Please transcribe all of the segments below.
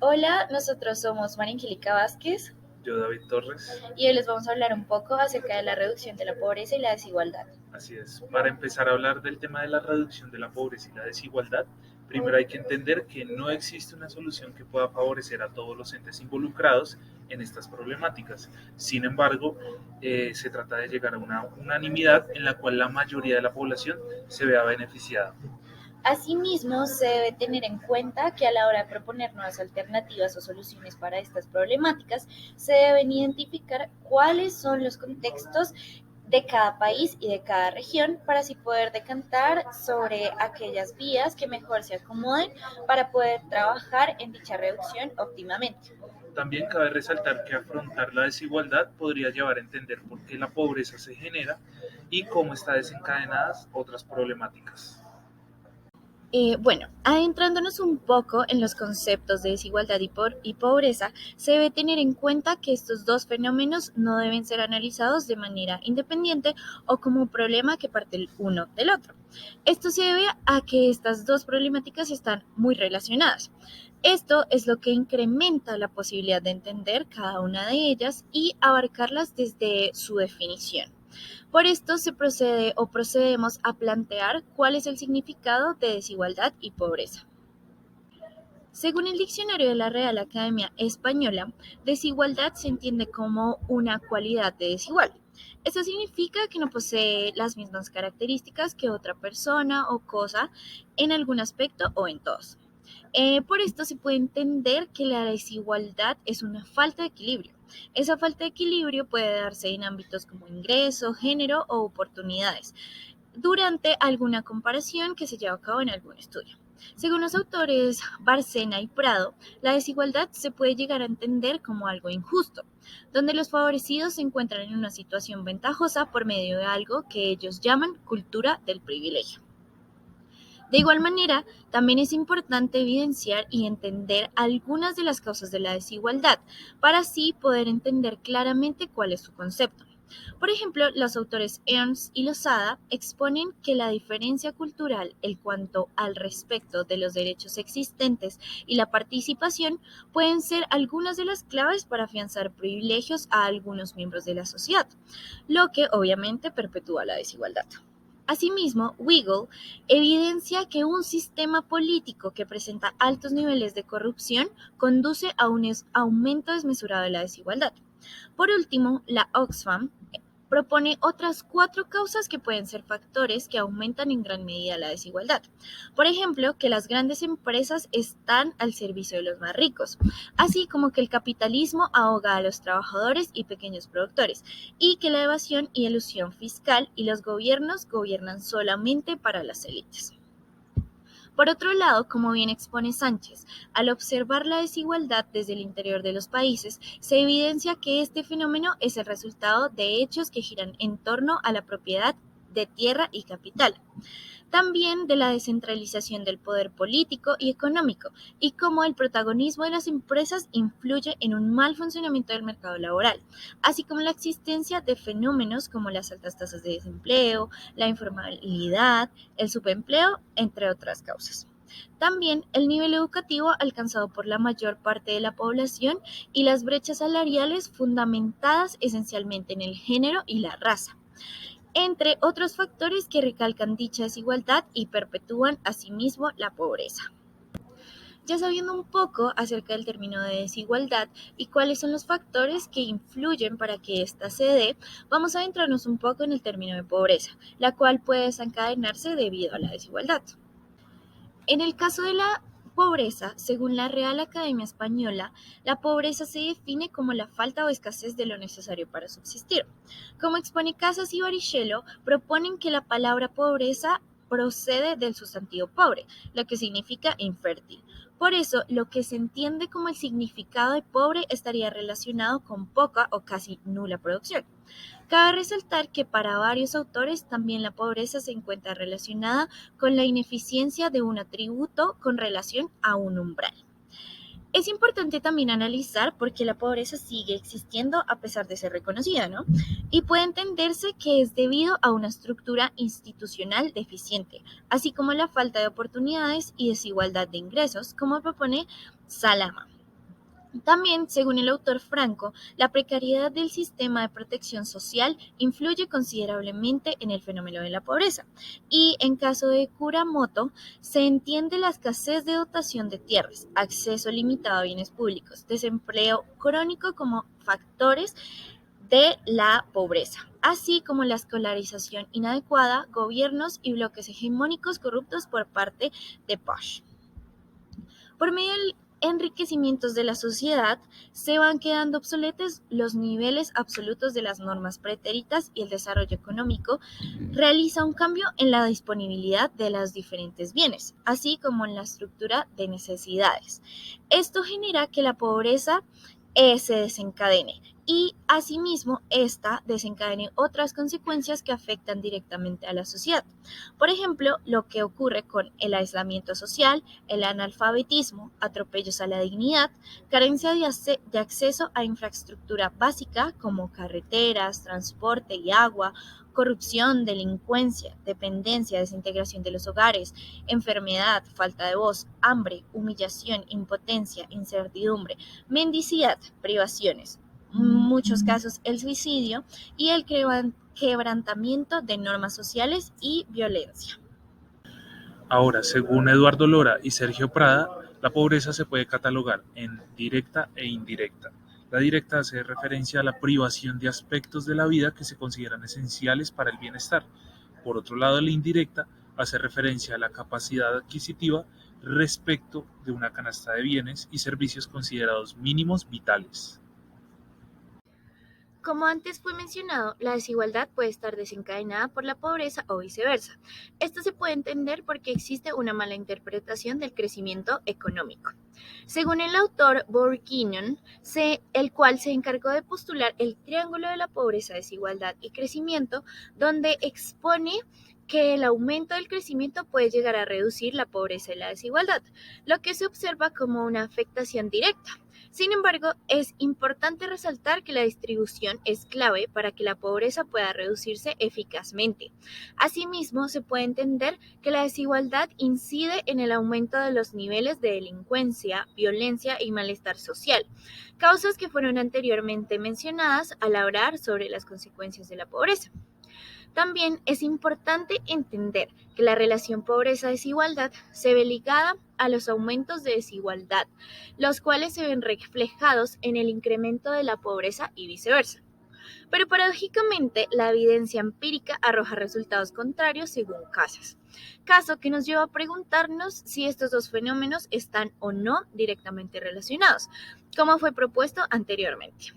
Hola, nosotros somos María Angélica Vázquez Yo, David Torres. y hoy les vamos a hablar un poco acerca de la reducción de la pobreza y la desigualdad. Así es. Para empezar a hablar del tema de la reducción de la pobreza y la desigualdad, primero hay que entender que no existe una solución que pueda favorecer a todos los entes involucrados en estas problemáticas. Sin embargo, se trata de llegar a una unanimidad en la cual la mayoría de la población se vea beneficiada. Asimismo, se debe tener en cuenta que a la hora de proponer nuevas alternativas o soluciones para estas problemáticas, se deben identificar cuáles son los contextos de cada país y de cada región para así poder decantar sobre aquellas vías que mejor se acomoden para poder trabajar en dicha reducción óptimamente. También cabe resaltar que afrontar la desigualdad podría llevar a entender por qué la pobreza se genera y cómo está desencadenadas otras problemáticas. Adentrándonos un poco en los conceptos de desigualdad y pobreza, se debe tener en cuenta que estos dos fenómenos no deben ser analizados de manera independiente o como un problema que parte el uno del otro. Esto se debe a que estas dos problemáticas están muy relacionadas. Esto es lo que incrementa la posibilidad de entender cada una de ellas y abarcarlas desde su definición. Por esto se procede o procedemos a plantear cuál es el significado de desigualdad y pobreza. Según el diccionario de la Real Academia Española, desigualdad se entiende como una cualidad de desigual. Esto significa que no posee las mismas características que otra persona o cosa en algún aspecto o en todos. Por esto se puede entender que la desigualdad es una falta de equilibrio. Esa falta de equilibrio puede darse en ámbitos como ingreso, género o oportunidades, durante alguna comparación que se lleva a cabo en algún estudio. Según los autores Barcena y Prado, la desigualdad se puede llegar a entender como algo injusto, donde los favorecidos se encuentran en una situación ventajosa por medio de algo que ellos llaman cultura del privilegio. De igual manera, también es importante evidenciar y entender algunas de las causas de la desigualdad, para así poder entender claramente cuál es su concepto. Por ejemplo, los autores Ernst y Losada exponen que la diferencia cultural en cuanto al respecto de los derechos existentes y la participación pueden ser algunas de las claves para afianzar privilegios a algunos miembros de la sociedad, lo que obviamente perpetúa la desigualdad. Asimismo, Weigel evidencia que un sistema político que presenta altos niveles de corrupción conduce a un aumento desmesurado de la desigualdad. Por último, la Oxfam propone otras cuatro causas que pueden ser factores que aumentan en gran medida la desigualdad. Por ejemplo, que las grandes empresas están al servicio de los más ricos, así como que el capitalismo ahoga a los trabajadores y pequeños productores, y que la evasión y elusión fiscal y los gobiernos gobiernan solamente para las élites. Por otro lado, como bien expone Sánchez, al observar la desigualdad desde el interior de los países, se evidencia que este fenómeno es el resultado de hechos que giran en torno a la propiedad de tierra y capital, también de la descentralización del poder político y económico, y cómo el protagonismo de las empresas influye en un mal funcionamiento del mercado laboral, así como la existencia de fenómenos como las altas tasas de desempleo, la informalidad, el subempleo, entre otras causas. También el nivel educativo alcanzado por la mayor parte de la población y las brechas salariales fundamentadas esencialmente en el género y la raza, entre otros factores que recalcan dicha desigualdad y perpetúan asimismo la pobreza. Ya sabiendo un poco acerca del término de desigualdad y cuáles son los factores que influyen para que ésta se dé, vamos a adentrarnos un poco en el término de pobreza, la cual puede desencadenarse debido a la desigualdad. En el caso de la pobreza, según la Real Academia Española, la pobreza se define como la falta o escasez de lo necesario para subsistir. Como expone Casas y Barichelo, proponen que la palabra pobreza procede del sustantivo pobre, lo que significa infértil. Por eso, lo que se entiende como el significado de pobre estaría relacionado con poca o casi nula producción. Cabe resaltar que para varios autores también la pobreza se encuentra relacionada con la ineficiencia de un atributo con relación a un umbral. Es importante también analizar por qué la pobreza sigue existiendo a pesar de ser reconocida, ¿no? Y puede entenderse que es debido a una estructura institucional deficiente, así como la falta de oportunidades y desigualdad de ingresos, como propone Salama. También, según el autor Franco, la precariedad del sistema de protección social influye considerablemente en el fenómeno de la pobreza. Y en caso de Kuramoto, se entiende la escasez de dotación de tierras, acceso limitado a bienes públicos, desempleo crónico como factores de la pobreza, así como la escolarización inadecuada, gobiernos y bloques hegemónicos corruptos por parte de Bush. Por medio del enriquecimiento de la sociedad, se van quedando obsoletos los niveles absolutos de las normas pretéritas y el desarrollo económico realiza un cambio en la disponibilidad de los diferentes bienes, así como en la estructura de necesidades. Esto genera que la pobreza se desencadene y asimismo esta desencadene otras consecuencias que afectan directamente a la sociedad. Por ejemplo, lo que ocurre con el aislamiento social, el analfabetismo, atropellos a la dignidad, carencia de acceso a infraestructura básica como carreteras, transporte y agua, corrupción, delincuencia, dependencia, desintegración de los hogares, enfermedad, falta de voz, hambre, humillación, impotencia, incertidumbre, mendicidad, privaciones, muchos casos el suicidio y el quebrantamiento de normas sociales y violencia. Ahora, según Eduardo Lora y Sergio Prada, la pobreza se puede catalogar en directa e indirecta. La directa hace referencia a la privación de aspectos de la vida que se consideran esenciales para el bienestar. Por otro lado, la indirecta hace referencia a la capacidad adquisitiva respecto de una canasta de bienes y servicios considerados mínimos vitales. Como antes fue mencionado, la desigualdad puede estar desencadenada por la pobreza o viceversa. Esto se puede entender porque existe una mala interpretación del crecimiento económico. Según el autor Bourguignon, el cual se encargó de postular el triángulo de la pobreza, desigualdad y crecimiento, donde expone que el aumento del crecimiento puede llegar a reducir la pobreza y la desigualdad, lo que se observa como una afectación directa. Sin embargo, es importante resaltar que la distribución es clave para que la pobreza pueda reducirse eficazmente. Asimismo, se puede entender que la desigualdad incide en el aumento de los niveles de delincuencia, violencia y malestar social, causas que fueron anteriormente mencionadas al hablar sobre las consecuencias de la pobreza. También es importante entender que la relación pobreza-desigualdad se ve ligada a los aumentos de desigualdad, los cuales se ven reflejados en el incremento de la pobreza y viceversa. Pero paradójicamente, la evidencia empírica arroja resultados contrarios según Casas, caso que nos lleva a preguntarnos si estos dos fenómenos están o no directamente relacionados, como fue propuesto anteriormente.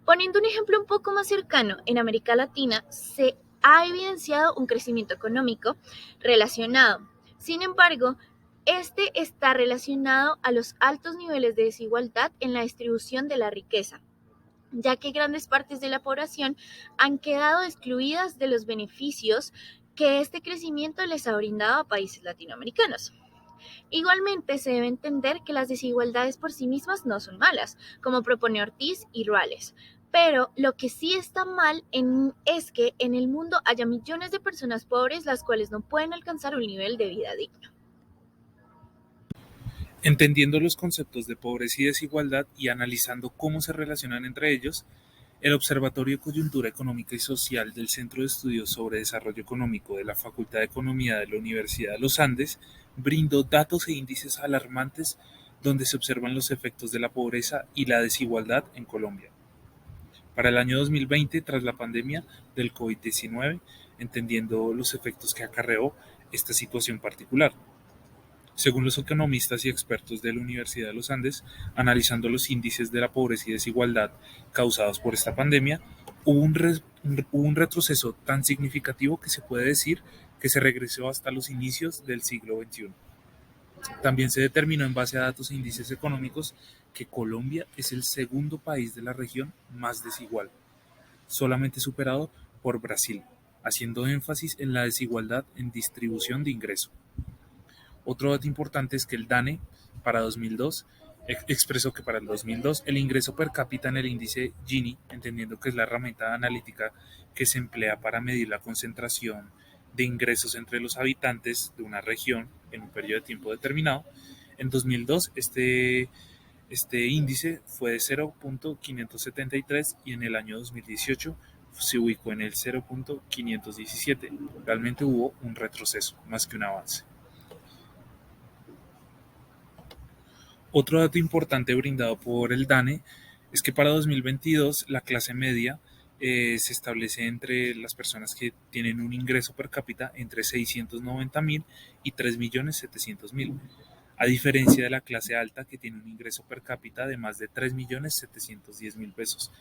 Poniendo un ejemplo un poco más cercano, en América Latina se ha evidenciado un crecimiento económico relacionado. Sin embargo, este está relacionado a los altos niveles de desigualdad en la distribución de la riqueza, ya que grandes partes de la población han quedado excluidas de los beneficios que este crecimiento les ha brindado a países latinoamericanos. Igualmente, se debe entender que las desigualdades por sí mismas no son malas, como propone Ortiz y Ruales. Pero lo que sí está mal es que en el mundo haya millones de personas pobres las cuales no pueden alcanzar un nivel de vida digno. Entendiendo los conceptos de pobreza y desigualdad y analizando cómo se relacionan entre ellos, el Observatorio de Coyuntura Económica y Social del Centro de Estudios sobre Desarrollo Económico de la Facultad de Economía de la Universidad de los Andes brindó datos e índices alarmantes donde se observan los efectos de la pobreza y la desigualdad en Colombia. Para el año 2020, tras la pandemia del COVID-19, entendiendo los efectos que acarreó esta situación particular. Según los economistas y expertos de la Universidad de los Andes, analizando los índices de la pobreza y desigualdad causados por esta pandemia, hubo un retroceso tan significativo que se puede decir que se regresó hasta los inicios del siglo XXI. También se determinó en base a datos e índices económicos que Colombia es el segundo país de la región más desigual, solamente superado por Brasil, haciendo énfasis en la desigualdad en distribución de ingreso. Otro dato importante es que el DANE para 2002 expresó que para el 2002 el ingreso per cápita en el índice Gini, entendiendo que es la herramienta analítica que se emplea para medir la concentración de ingresos entre los habitantes de una región en un periodo de tiempo determinado, en 2002 Este índice fue de 0.573 y en el año 2018 se ubicó en el 0.517. Realmente hubo un retroceso más que un avance. Otro dato importante brindado por el DANE es que para 2022 la clase media se establece entre las personas que tienen un ingreso per cápita entre 690.000 y 3.700.000, a diferencia de la clase alta que tiene un ingreso per cápita de más de 3.710.000 pesos.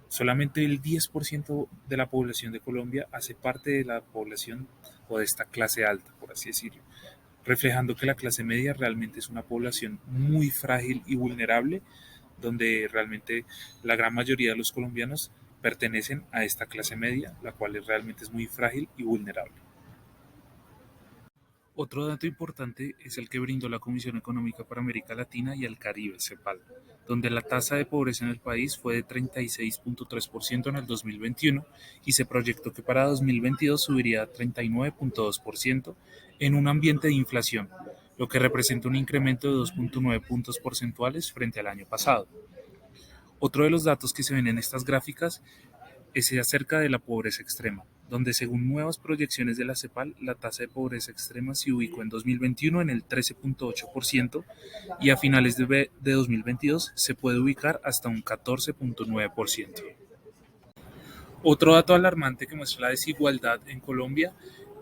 Solamente el 10% de la población de Colombia hace parte de la población o de esta clase alta, por así decirlo, reflejando que la clase media realmente es una población muy frágil y vulnerable, donde realmente la gran mayoría de los colombianos pertenecen a esta clase media, la cual realmente es muy frágil y vulnerable. Otro dato importante es el que brindó la Comisión Económica para América Latina y el Caribe, CEPAL, donde la tasa de pobreza en el país fue de 36.3% en el 2021 y se proyectó que para 2022 subiría a 39.2% en un ambiente de inflación, lo que representa un incremento de 2.9 puntos porcentuales frente al año pasado. Otro de los datos que se ven en estas gráficas es acerca de la pobreza extrema, donde según nuevas proyecciones de la CEPAL, la tasa de pobreza extrema se ubicó en 2021 en el 13.8% y a finales de 2022 se puede ubicar hasta un 14.9%. Otro dato alarmante que muestra la desigualdad en Colombia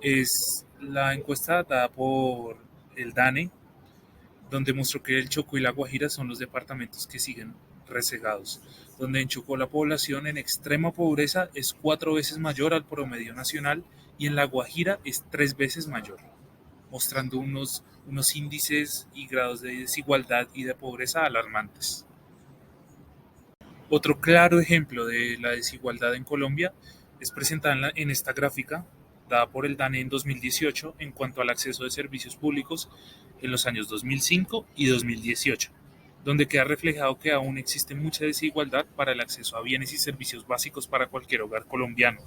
es la encuesta dada por el DANE, donde mostró que el Chocó y la Guajira son los departamentos que siguen rezegados, donde en Chocó la población en extrema pobreza es 4 veces mayor al promedio nacional y en la Guajira es 3 veces mayor, mostrando unos índices y grados de desigualdad y de pobreza alarmantes. Otro claro ejemplo de la desigualdad en Colombia es presentada en esta gráfica dada por el DANE en 2018 en cuanto al acceso de servicios públicos en los años 2005 y 2018, donde queda reflejado que aún existe mucha desigualdad para el acceso a bienes y servicios básicos para cualquier hogar colombiano,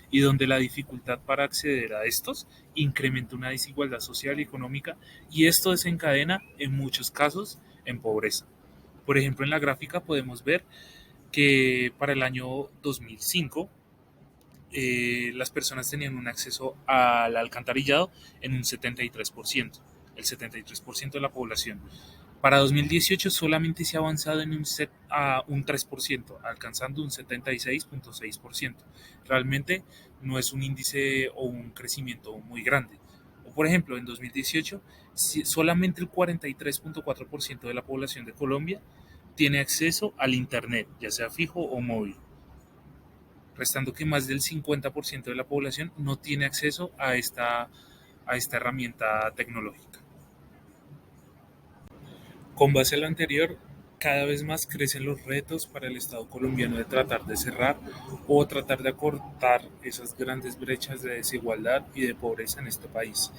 y donde la dificultad para acceder a estos incrementa una desigualdad social y económica, y esto desencadena en muchos casos en pobreza. Por ejemplo, en la gráfica podemos ver que para el año 2005 las personas tenían un acceso al alcantarillado en un 73%, el 73% de la población. Para 2018 solamente se ha avanzado en a un 3%, alcanzando un 76.6%. Realmente no es un índice o un crecimiento muy grande. O por ejemplo, en 2018 solamente el 43.4% de la población de Colombia tiene acceso al Internet, ya sea fijo o móvil, restando que más del 50% de la población no tiene acceso a esta herramienta tecnológica. Con base a lo anterior, cada vez más crecen los retos para el Estado colombiano de tratar de cerrar o tratar de acortar esas grandes brechas de desigualdad y de pobreza en este país.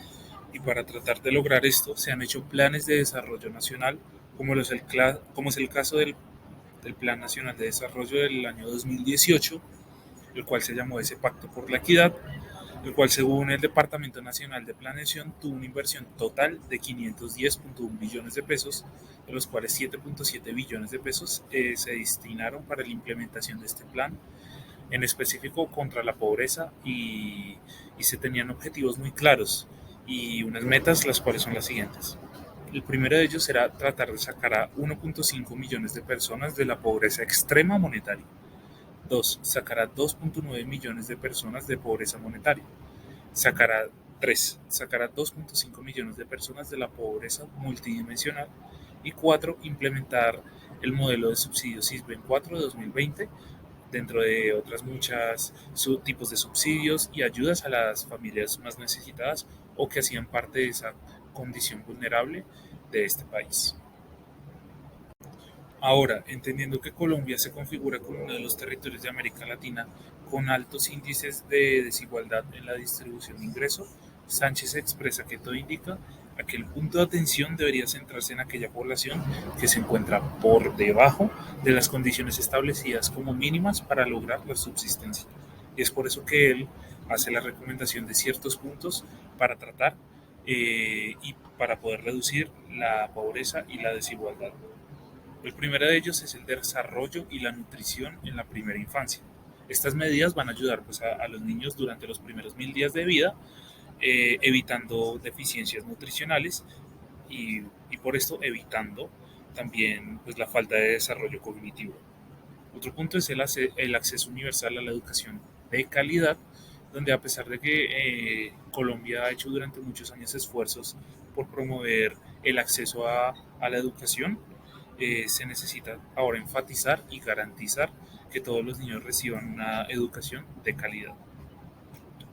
Y para tratar de lograr esto, se han hecho planes de desarrollo nacional, como es el caso del Plan Nacional de Desarrollo del año 2018, el cual se llamó ese Pacto por la Equidad, el cual según el Departamento Nacional de Planeación tuvo una inversión total de 510.1 billones de pesos, de los cuales 7.7 billones de pesos se destinaron para la implementación de este plan, en específico contra la pobreza, y se tenían objetivos muy claros y unas metas, las cuales son las siguientes. El primero de ellos era tratar de sacar a 1.5 millones de personas de la pobreza extrema monetaria. 2. Sacará 2.9 millones de personas de pobreza monetaria. Sacará 3. Sacará 2.5 millones de personas de la pobreza multidimensional. Y 4. Implementar el modelo de subsidios SISBEN 4 de 2020, dentro de otras muchas subtipos de subsidios y ayudas a las familias más necesitadas o que hacían parte de esa condición vulnerable de este país. Ahora, entendiendo que Colombia se configura como uno de los territorios de América Latina con altos índices de desigualdad en la distribución de ingresos, Sánchez expresa que todo indica a que el punto de atención debería centrarse en aquella población que se encuentra por debajo de las condiciones establecidas como mínimas para lograr la subsistencia. Y es por eso que él hace la recomendación de ciertos puntos para tratar y para poder reducir la pobreza y la desigualdad. El primero de ellos es el desarrollo y la nutrición en la primera infancia. Estas medidas van a ayudar pues, a los niños durante los primeros 1000 días de vida, evitando deficiencias nutricionales y por esto evitando también pues, la falta de desarrollo cognitivo. Otro punto es el acceso universal a la educación de calidad, donde a pesar de que Colombia ha hecho durante muchos años esfuerzos por promover el acceso a la educación, se necesita ahora enfatizar y garantizar que todos los niños reciban una educación de calidad.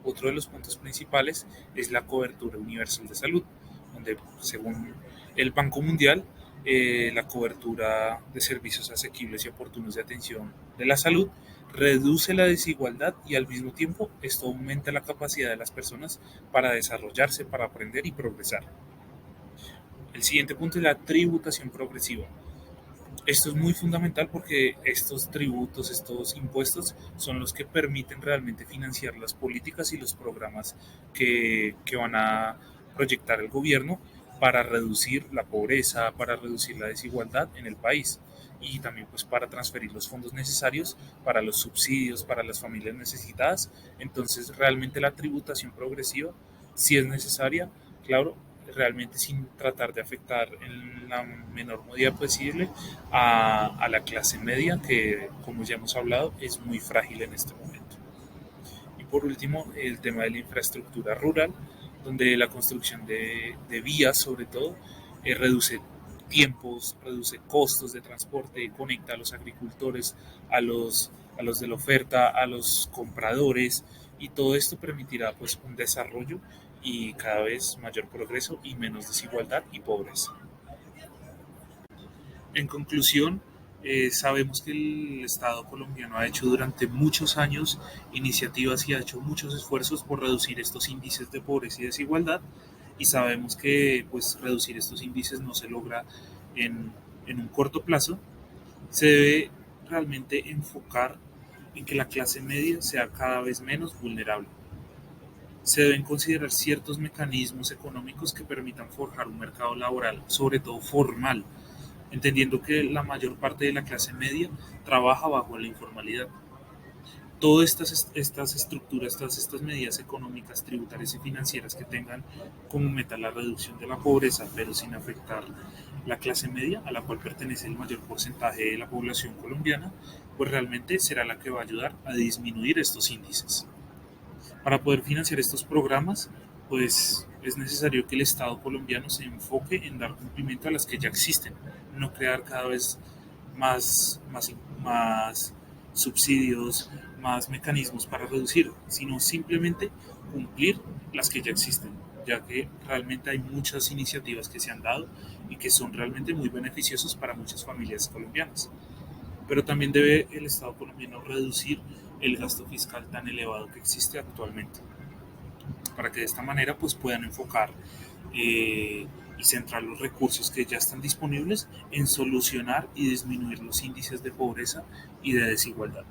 Otro de los puntos principales es la cobertura universal de salud, donde según el Banco Mundial, la cobertura de servicios asequibles y oportunos de atención de la salud reduce la desigualdad y al mismo tiempo esto aumenta la capacidad de las personas para desarrollarse, para aprender y progresar. El siguiente punto es la tributación progresiva. Esto es muy fundamental porque estos tributos, estos impuestos son los que permiten realmente financiar las políticas y los programas que van a proyectar el gobierno para reducir la pobreza, para reducir la desigualdad en el país y también pues para transferir los fondos necesarios para los subsidios, para las familias necesitadas. Entonces realmente la tributación progresiva sí es necesaria, claro, realmente sin tratar de afectar en la menor medida posible a la clase media, que como ya hemos hablado es muy frágil en este momento. Y por último, el tema de la infraestructura rural, donde la construcción de vías sobre todo reduce tiempos, reduce costos de transporte, conecta a los agricultores, a los de la oferta, a los compradores, y todo esto permitirá pues un desarrollo y cada vez mayor progreso y menos desigualdad y pobreza. En conclusión, sabemos que el Estado colombiano ha hecho durante muchos años iniciativas y ha hecho muchos esfuerzos por reducir estos índices de pobreza y desigualdad, y sabemos que pues reducir estos índices no se logra en, en un corto plazo. Se debe realmente enfocar en que la clase media sea cada vez menos vulnerable. Se deben considerar ciertos mecanismos económicos que permitan forjar un mercado laboral, sobre todo formal, entendiendo que la mayor parte de la clase media trabaja bajo la informalidad. Todas estas estructuras, todas estas medidas económicas, tributarias y financieras que tengan como meta la reducción de la pobreza, pero sin afectar la clase media, a la cual pertenece el mayor porcentaje de la población colombiana, pues realmente será la que va a ayudar a disminuir estos índices. Para poder financiar estos programas, pues es necesario que el Estado colombiano se enfoque en dar cumplimiento a las que ya existen, no crear cada vez más subsidios, más mecanismos para reducir, sino simplemente cumplir las que ya existen, ya que realmente hay muchas iniciativas que se han dado y que son realmente muy beneficiosas para muchas familias colombianas. Pero también debe el Estado colombiano reducir el gasto fiscal tan elevado que existe actualmente, para que de esta manera pues puedan enfocar y centrar los recursos que ya están disponibles en solucionar y disminuir los índices de pobreza y de desigualdad.